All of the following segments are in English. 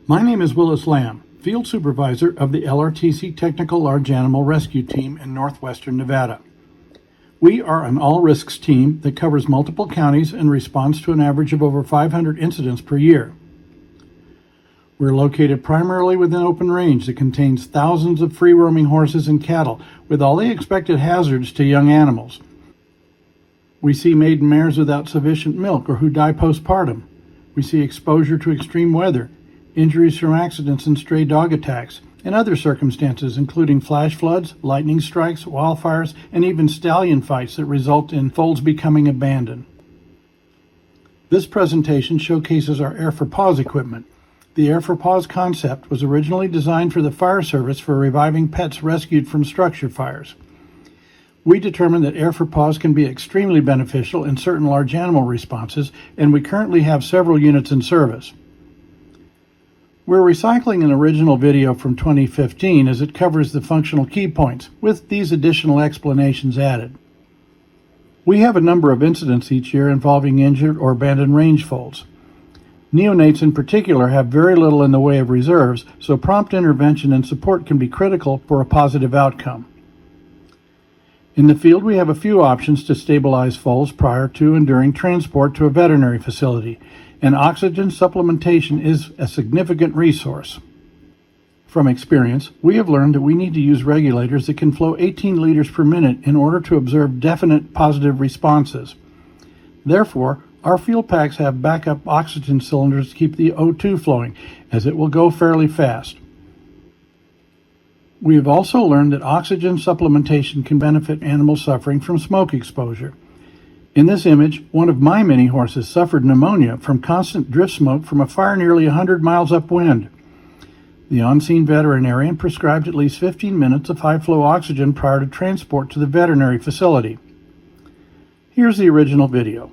My name is Willis Lamb, Field Supervisor of the LRTC Technical Large Animal Rescue Team in northwestern Nevada. We are an all-risks team that covers multiple counties and responds to an average of over 500 incidents per year. We're located primarily within open range that contains thousands of free-roaming horses and cattle with all the expected hazards to young animals. We see maiden mares without sufficient milk or who die postpartum. We see exposure to extreme weather, injuries from accidents and stray dog attacks, and other circumstances including flash floods, lightning strikes, wildfires, and even stallion fights that result in foals becoming abandoned. This presentation showcases our Air for Paws equipment. The Air for Paws concept was originally designed for the fire service for reviving pets rescued from structure fires. We determined that Air for Paws can be extremely beneficial in certain large animal responses, and we currently have several units in service. We're recycling an original video from 2015 as it covers the functional key points, with these additional explanations added. We have a number of incidents each year involving injured or abandoned range foals. Neonates in particular have very little in the way of reserves, so prompt intervention and support can be critical for a positive outcome. In the field, we have a few options to stabilize foals prior to and during transport to a veterinary facility, and oxygen supplementation is a significant resource. From experience, we have learned that we need to use regulators that can flow 18 liters per minute in order to observe definite positive responses. Therefore, our fuel packs have backup oxygen cylinders to keep the O2 flowing, as it will go fairly fast. We have also learned that oxygen supplementation can benefit animals suffering from smoke exposure. In this image, one of my mini horses suffered pneumonia from constant drift smoke from a fire nearly 100 miles upwind. The on-scene veterinarian prescribed at least 15 minutes of high-flow oxygen prior to transport to the veterinary facility. Here's the original video.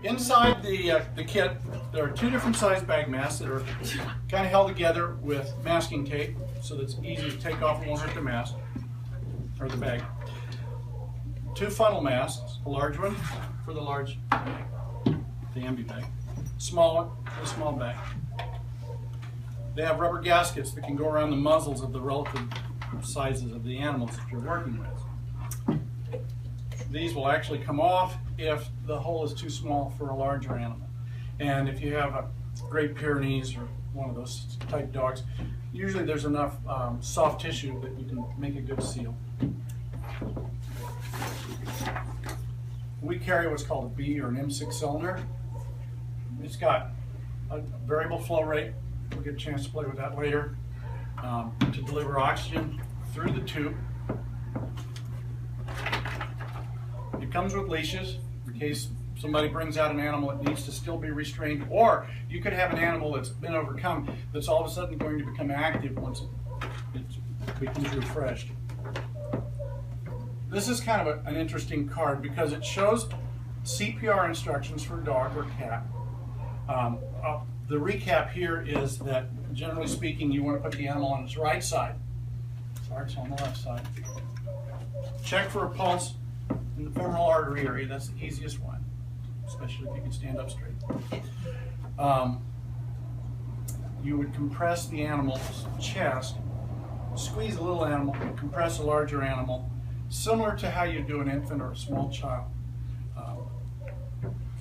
Inside the kit, there are two different size bag masks that are kind of held together with masking tape, so that it's easy to take off and won't hurt the mask, or the bag. 2 funnel masks, a large one for the large bag, the ambi bag, small one for the small bag. They have rubber gaskets that can go around the muzzles of the relative sizes of the animals that you're working with. These will actually come off if the hole is too small for a larger animal. And if you have a Great Pyrenees or one of those type dogs, usually there's enough soft tissue that you can make a good seal. We carry what's called a B or an M6 cylinder. It's got a variable flow rate. We'll get a chance to play with that later. To deliver oxygen through the tube. It comes with leashes in case somebody brings out an animal that needs to still be restrained, or you could have an animal that's been overcome that's all of a sudden going to become active once it becomes refreshed. This is kind of an interesting card because it shows CPR instructions for a dog or cat. The recap here is that, generally speaking, you want to put the animal on its right side. Sorry, it's on the left side. Check for a pulse in the femoral artery area. That's the easiest one, especially if you can stand up straight. You would compress the animal's chest, squeeze a little animal, compress a larger animal, similar to how you do an infant or a small child.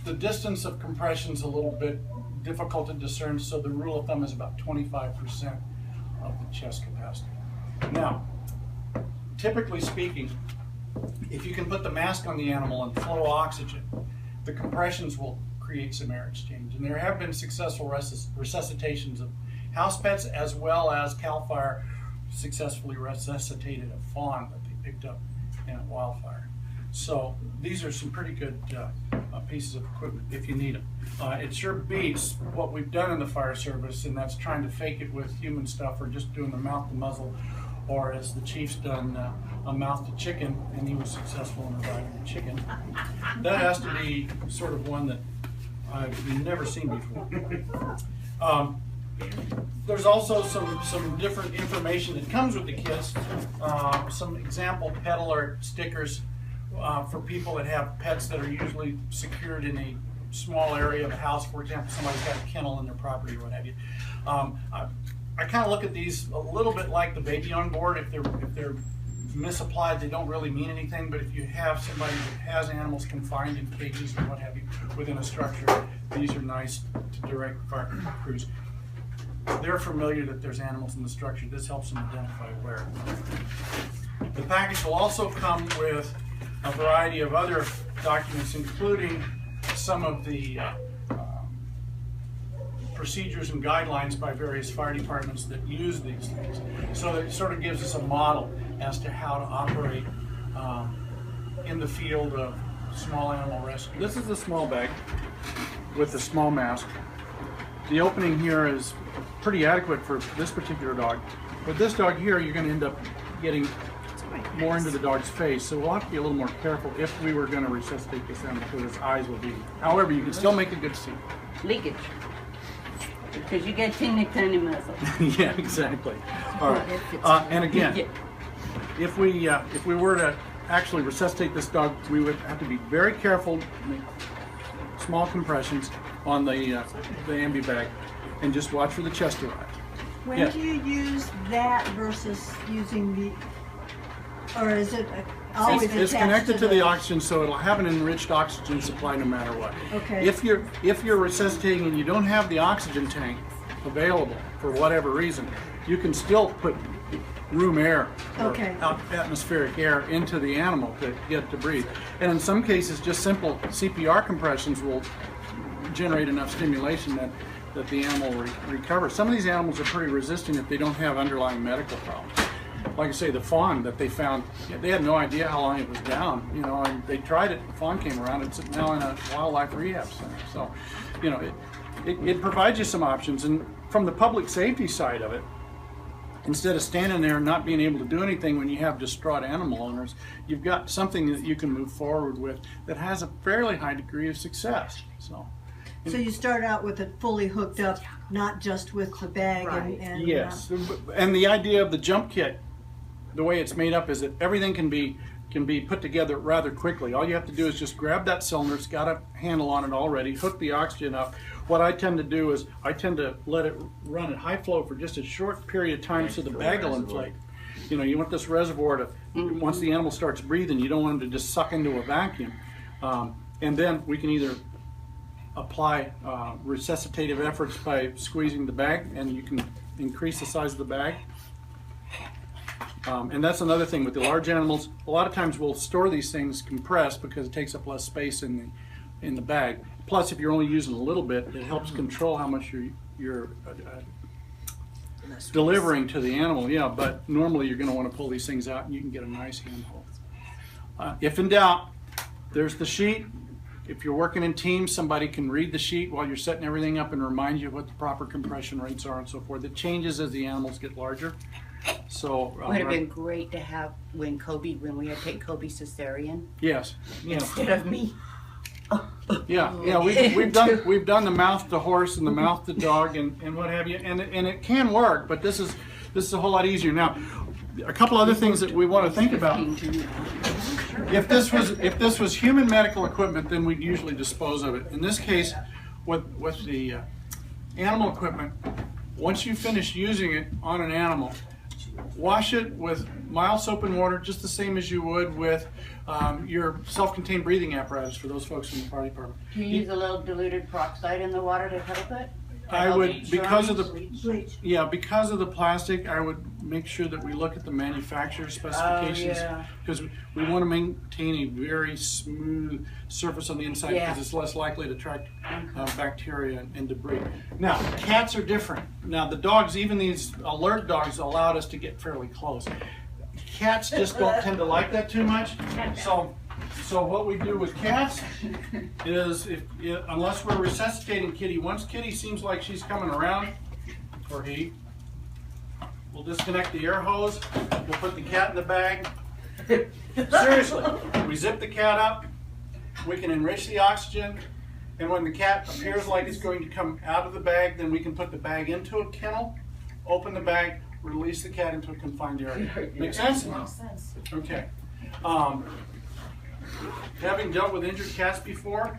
The distance of compression is a little bit difficult to discern, so the rule of thumb is about 25% of the chest capacity. Now, typically speaking, if you can put the mask on the animal and flow oxygen, the compressions will create some air exchange. And there have been successful resuscitations of house pets, as well as CAL FIRE successfully resuscitated a fawn that they picked up in a wildfire. So these are some pretty good pieces of equipment if you need them. It sure beats what we've done in the fire service, and that's trying to fake it with human stuff or just doing the mouth to muzzle, or as the chief's done, a mouth to chicken, and he was successful in reviving a chicken. That has to be sort of one that I've never seen before. There's also some different information that comes with the kits, some example pet alert stickers for people that have pets that are usually secured in a small area of a house. For example, somebody's got a kennel in their property or what have you. I kind of look at these a little bit like the baby on board. If they're misapplied, they don't really mean anything, but if you have somebody that has animals confined in cages or what have you within a structure, these are nice to direct fire crews. They're familiar that there's animals in the structure. This helps them identify where. The package will also come with a variety of other documents, including some of the procedures and guidelines by various fire departments that use these things. So it sort of gives us a model as to how to operate in the field of small animal rescue. This is a small bag with a small mask. The opening here is pretty adequate for this particular dog. With this dog here, you're going to end up getting more into the dog's face, so we'll have to be a little more careful if we were going to resuscitate this animal, because its eyes will be. However, you can still make a good scene. Leakage. Because you get teeny tiny muzzle. Yeah, exactly. All right. And again, if we were to actually resuscitate this dog, we would have to be very careful, make small compressions on the ambi bag, and just watch for the chest to rise. When do you use that versus using the, or is it always attached It's connected to the the oxygen, so it'll have an enriched oxygen supply no matter what. Okay. If you're resuscitating and you don't have the oxygen tank available for whatever reason, you can still put room air or atmospheric air into the animal to get to breathe. And in some cases, just simple CPR compressions will generate enough stimulation that the animal will recover. Some of these animals are pretty resistant if they don't have underlying medical problems. Like I say, the fawn that they found, they had no idea how long it was down, and they tried it, the fawn came around, it's now in a wildlife rehab center. So, it provides you some options. And from the public safety side of it, instead of standing there and not being able to do anything when you have distraught animal owners, you've got something that you can move forward with that has a fairly high degree of success. So you start out with it fully hooked up, not just with the bag. Right. And yes, and the idea of the jump kit, the way it's made up, is that everything can be can be put together rather quickly. All you have to do is just grab that cylinder. It's got a handle on it already. Hook the oxygen up. What I tend to do is I tend to let it run at high flow for just a short period of time so the bag will inflate. You know, you want this reservoir to, once the animal starts breathing, you don't want them to just suck into a vacuum. And then we can either apply resuscitative efforts by squeezing the bag, and you can increase the size of the bag. And that's another thing with the large animals. A lot of times we'll store these things compressed because it takes up less space in the bag. Plus, if you're only using a little bit, it helps control how much you're delivering to the animal. Yeah, but normally you're going to want to pull these things out, and you can get a nice handful. If in doubt, there's the sheet. If you're working in teams, somebody can read the sheet while you're setting everything up and remind you what the proper compression rates are and so forth. It changes as the animals get larger. So Would have been great to have when we had to take Kobe cesarean yes, you know. instead of me. Yeah, we've done the mouth to horse and the mouth to dog and what have you, and it can work, but this is a whole lot easier. Now, a couple other things that we want to think about. If this was human medical equipment, then we'd usually dispose of it. In this case, with the animal equipment, once you finish using it on an animal, wash it with mild soap and water, just the same as you would with your self-contained breathing apparatus for those folks in the fire department. Do you use a little diluted peroxide in the water to help it? I would, because of the Bleach. because of the plastic, I would make sure that we look at the manufacturer specifications, because we want to maintain a very smooth surface on the inside because it's less likely to attract bacteria and debris. Now, cats are different. Now, the dogs, even these alert dogs, allowed us to get fairly close. Cats just don't tend to like that too much. So what we do with cats is, unless we're resuscitating Kitty, once Kitty seems like she's coming around, or he, we'll disconnect the air hose, we'll put the cat in the bag. Seriously, we zip the cat up, we can enrich the oxygen, and when the cat appears like it's going to come out of the bag, then we can put the bag into a kennel, open the bag, release the cat into a confined area. Make sense? Makes sense. Okay. Having dealt with injured cats before,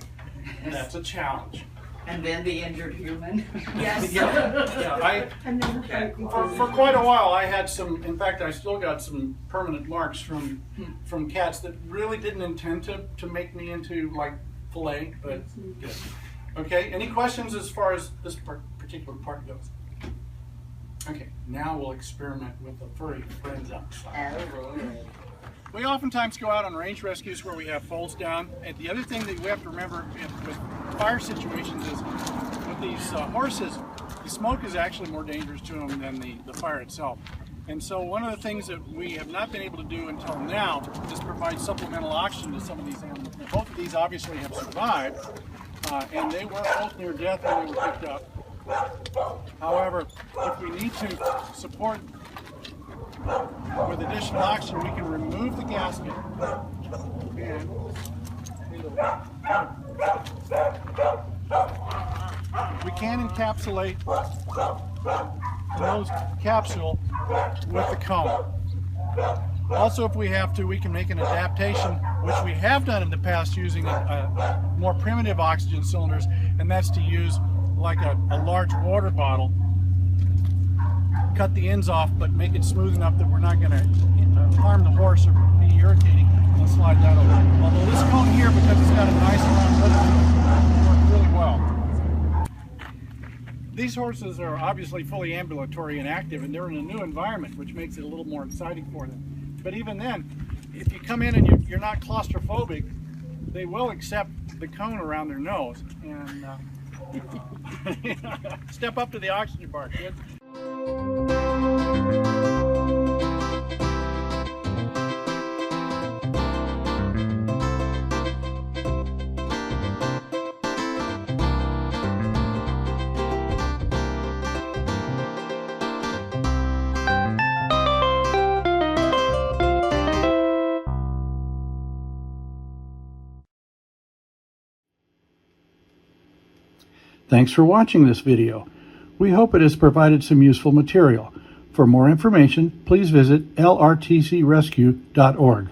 that's a challenge. And then the injured human. Yes. And then For quite a while, I had some. In fact, I still got some permanent marks from cats that really didn't intend to make me into like fillet, but good. Okay. Any questions as far as this particular part goes? Okay. Now we'll experiment with the furry friends outside. We oftentimes go out on range rescues where we have folds down. And the other thing that we have to remember with fire situations is with these horses, the smoke is actually more dangerous to them than the fire itself. And so one of the things that we have not been able to do until now is provide supplemental oxygen to some of these animals. Now, both of these obviously have survived, and they were both near death when they were picked up. However, if we need to support with additional oxygen, we can remove the gasket and we can encapsulate the nose capsule with the cone. Also, if we have to, we can make an adaptation, which we have done in the past using more primitive oxygen cylinders, and that's to use like a large water bottle, cut the ends off, but make it smooth enough that we're not going to harm the horse or be irritating, and slide that over. Although this cone here, because it's got a nice round lip, works really well. These horses are obviously fully ambulatory and active, and they're in a new environment, which makes it a little more exciting for them. But even then, if you come in and you're not claustrophobic, they will accept the cone around their nose. And step up to the oxygen bar, kids. Thanks for watching this video. We hope it has provided some useful material. For more information, please visit lrtcrescue.org.